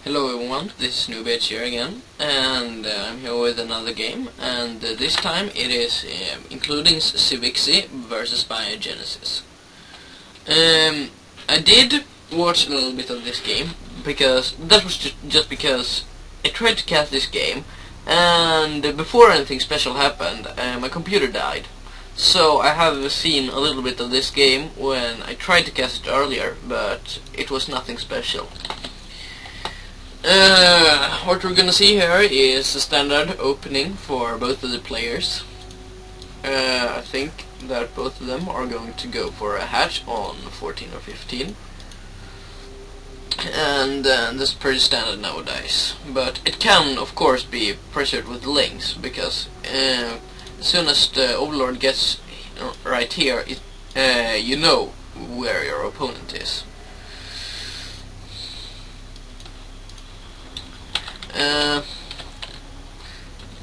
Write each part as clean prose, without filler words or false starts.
Hello everyone, this is iNCzVixY here again, and I'm here with another game, and this time it is including iNCzVixY versus BioGenesis. I did watch a little bit of this game, because that was just because I tried to cast this game, and before anything special happened, my computer died. So I have seen a little bit of this game when I tried to cast it earlier, but it was nothing special. What we're gonna see here is a standard opening for both of the players. I think that both of them are going to go for a hatch on 14 or 15. And this is pretty standard nowadays. But it can, of course, be pressured with links, because as soon as the Overlord gets right here, you know where your opponent is.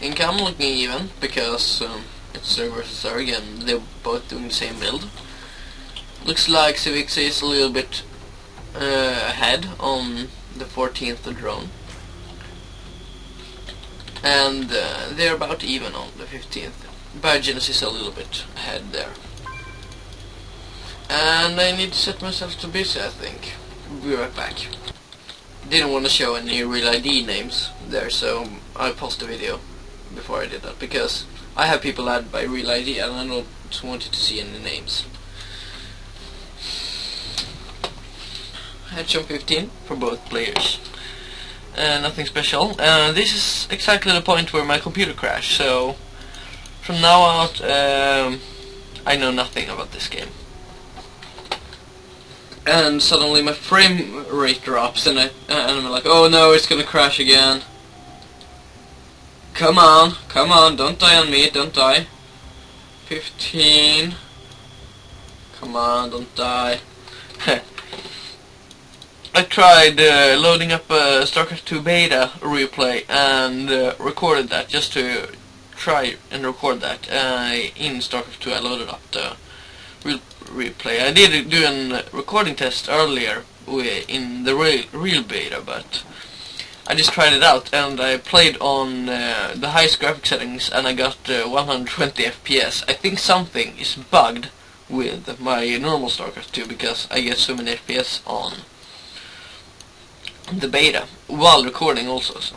Income looking even, because it's Zerg versus Zerg and they're both doing the same build. Looks like iNCzVixY is a little bit ahead on the 14th drone, and they're about even on the 15th. BioGenesis is a little bit ahead there. And I need to set myself to busy, I think. Be right back. Didn't want to show any real ID names there, so I paused the video before I did that, because I have people added by real ID and I don't want you to see any names. Hatch on 15 for both players. Nothing special. This is exactly the point where my computer crashed, so from now out I know nothing about this game. And suddenly my frame rate drops, and I'm like, oh no, it's gonna crash again. Come on, don't die on me, don't die. 15. Come on, don't die. I tried loading up a StarCraft 2 beta replay and recorded that, just to try and record that. In StarCraft 2 I loaded up the replay. I did do a recording test earlier in the real beta, but I just tried it out, and I played on the highest graphic settings, and I got 120 FPS. I think something is bugged with my normal StarCraft 2, because I get so many FPS on the beta while recording also. So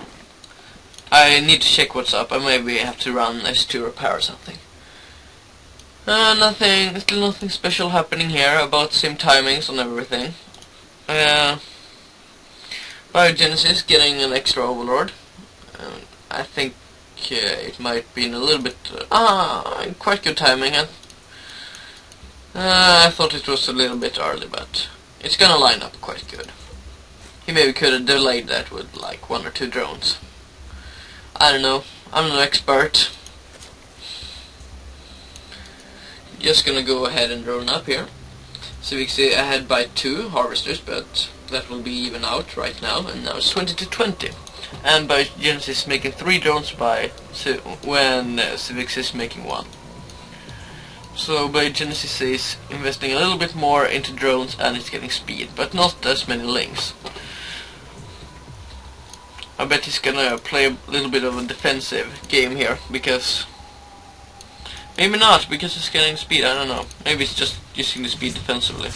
I need to check what's up. I maybe have to run S2 repair or something. Still nothing special happening here, about the same timings on everything. BioGenesis getting an extra Overlord. I think it might be in a little bit quite good timing. I thought it was a little bit early, but it's gonna line up quite good. He maybe could have delayed that with like 1 or 2 drones. I don't know, I'm no expert. Just gonna go ahead and drone up here. iNCzVixY ahead by 2 harvesters, but that will be even out right now, and now it's 20 to 20. And BioGenesis is making 3 drones when iNCzVixY is making 1. So BioGenesis is investing a little bit more into drones, and it's getting speed, but not as many links. I bet he's gonna play a little bit of a defensive game here, because maybe not, because it's getting speed, I don't know. Maybe it's just using the speed defensively.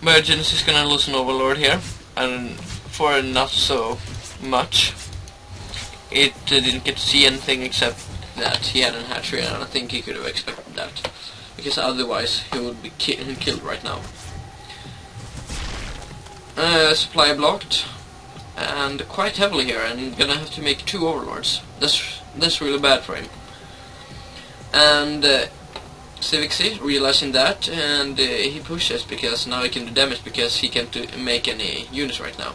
BioGenesis is gonna lose an Overlord here, and for not so much. It didn't get to see anything except that he had a hatchery, and I think he could have expected that, because otherwise he would be killed right now. Supply blocked, and quite heavily here, and gonna have to make 2 Overlords. That's really bad for him. And iNCzVixY realizing that, and he pushes, because now he can do damage, because he can't make any units right now.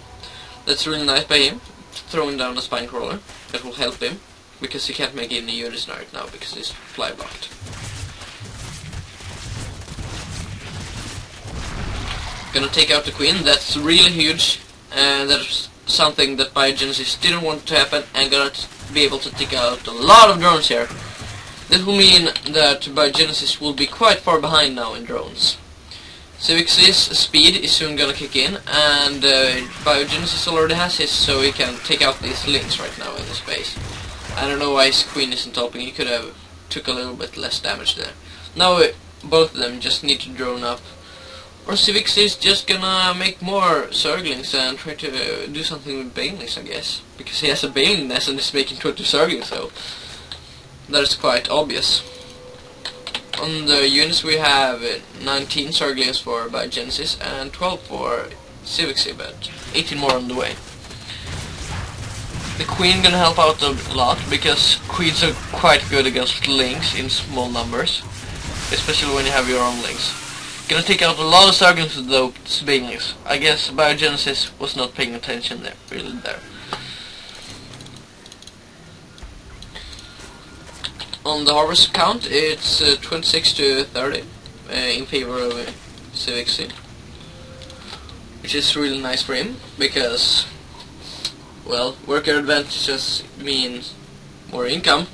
That's really nice by him, throwing down a spine crawler. That will help him, because he can't make any units right now, because he's fly blocked. Gonna take out the queen. That's really huge, and that's something that BioGenesis didn't want to happen, and gonna be able to take out a lot of drones here. That will mean that BioGenesis will be quite far behind now in drones. iNCzVixY's speed is soon gonna kick in, and BioGenesis already has his, so he can take out these links right now in the space. I don't know why his queen isn't helping. He could have took a little bit less damage there. Now both of them just need to drone up, or iNCzVixY is just gonna make more Zerglings and try to do something with Banelings, I guess, because he has a Baneling nest and is making 20 Zerglings, so that is quite obvious. On the units we have 19 Zerglings for BioGenesis and 12 for iNCzVixY, but 18 more on the way. The queen gonna help out a lot, because queens are quite good against links in small numbers, especially when you have your own links. Gonna take out a lot of Zerglings with those Banelings. I guess BioGenesis was not paying attention there, really there. On the harvest count, it's 26 to 30 in favor of iNCzVixY, which is really nice for him, because, well, worker advantages mean more income,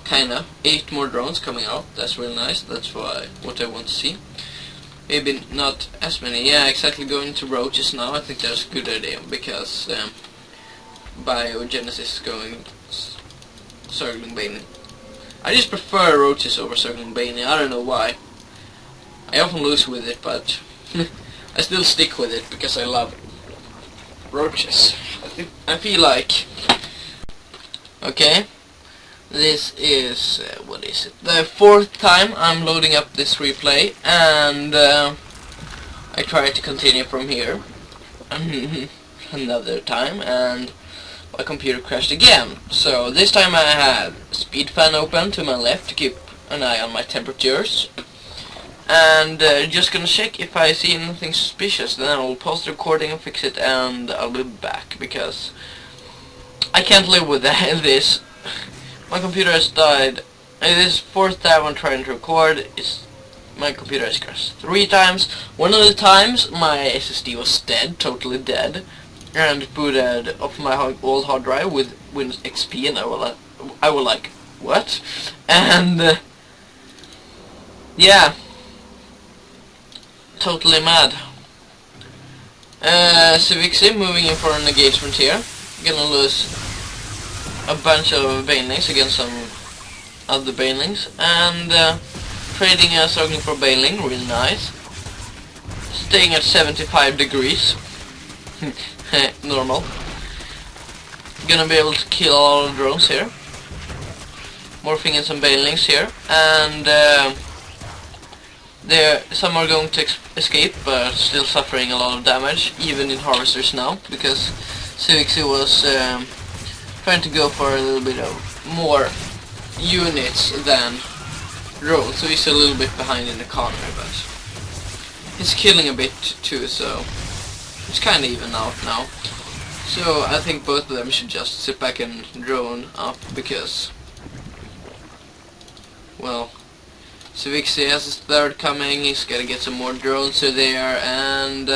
kinda. 8 more drones coming out, that's really nice, that's what I want to see. Maybe not as many, yeah, exactly, going to roaches now, I think that's a good idea, because BioGenesis is going Zergling Baneling. I just prefer roaches over Zergling Baneling, I don't know why. I often lose with it, but I still stick with it because I love roaches. I feel like... Okay, this is, what is it? The 4th time I'm loading up this replay, and I try to continue from here. Another time, and my computer crashed again. So this time I have speed fan open to my left to keep an eye on my temperatures, and just gonna check if I see anything suspicious. Then I'll pause the recording and fix it, and I'll be back, because I can't live with this. My computer has died. This is 4th time I'm trying to record. My computer has crashed 3 times. One of the times my SSD was dead, totally dead, and booted off my old hard drive with Windows XP, and I was like, what? And yeah, totally mad. iNCzVixY moving in for an engagement here. Gonna lose a bunch of Banelings against some other Banelings, and trading a Zergling for Baneling, really nice. Staying at 75 degrees. Normal. Gonna be able to kill all the drones here. Morphing in some Banelings here, and some are going to escape, but still suffering a lot of damage, even in harvesters now, because iNCzVixY was trying to go for a little bit of more units than drones, so he's a little bit behind in the economy, but he's killing a bit too, so it's kinda even out now. So I think both of them should just sit back and drone up, because, well, iNCzVixY has his 3rd coming, he's gotta get some more drones to there, and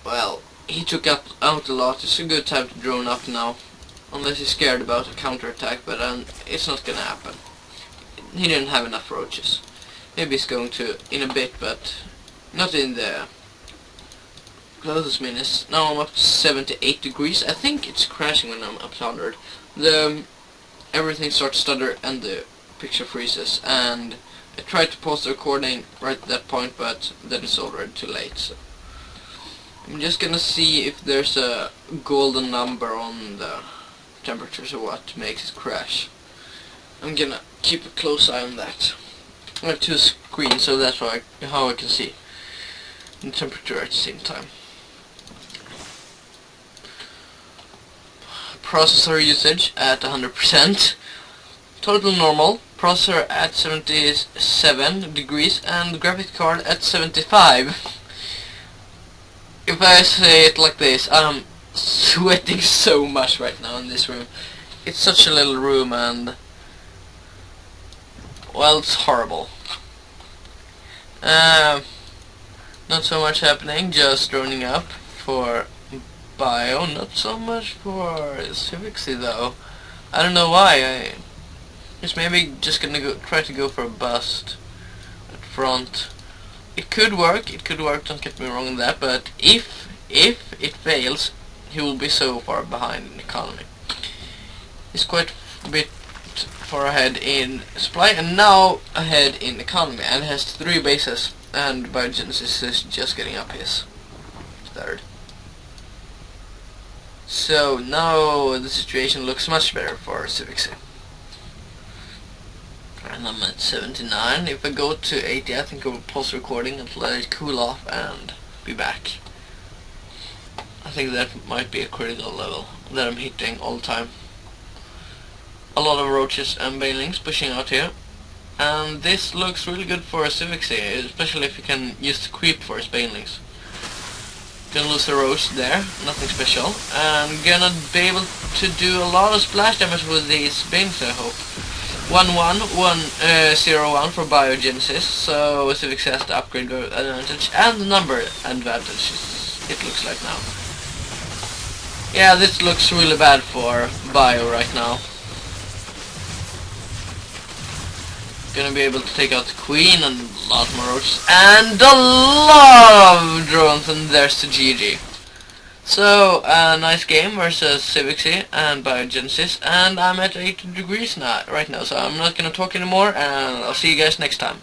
well, he took out a lot. It's a good time to drone up now, unless he's scared about a counterattack, but it's not gonna happen. He didn't have enough roaches. Maybe he's going to in a bit, but not in the closest minutes. Now I'm up to 78 degrees. I think it's crashing when I'm up to 100. Everything starts to stutter and the picture freezes, and I tried to pause the recording right at that point, but then it's already too late. So I'm just gonna see if there's a golden number on the temperatures or what makes it crash. I'm gonna keep a close eye on that. I have 2 screens, so that's how I can see the temperature at the same time. Processor usage at 100%. Total normal. Processor at 77 degrees and graphics card at 75. If I say it like this, I'm sweating so much right now in this room. It's such a little room, and well, it's horrible. Not so much happening, just droning up for Bio, not so much for iNCzVixY though. I don't know why. It's maybe just gonna try to go for a bust at front. It could work, don't get me wrong on that, but if it fails, he will be so far behind in economy. He's quite a bit far ahead in supply and now ahead in economy, and has 3 bases, and BioGenesis is just getting up his 3rd. So now the situation looks much better for iNCzVixY. And I'm at 79. If I go to 80, I think I will pause recording and let it cool off and be back. I think that might be a critical level that I'm hitting all the time. A lot of roaches and banelings pushing out here. And this looks really good for iNCzVixY, especially if you can use the creep for his banelings. Gonna lose the roach there, nothing special. And gonna be able to do a lot of splash damage with these banelings, I hope. 1-1, 1-0-1 for BioGenesis, so iNCzVixY has the upgrade advantage and the number advantage, it looks like now. Yeah, this looks really bad for Bio right now. Gonna be able to take out the queen and a lot more roaches and a lot of drones, and there's the GG. So, a nice game versus iNCzVixY and BioGenesis, and I'm at 80 degrees now, right now, so I'm not gonna talk anymore, and I'll see you guys next time.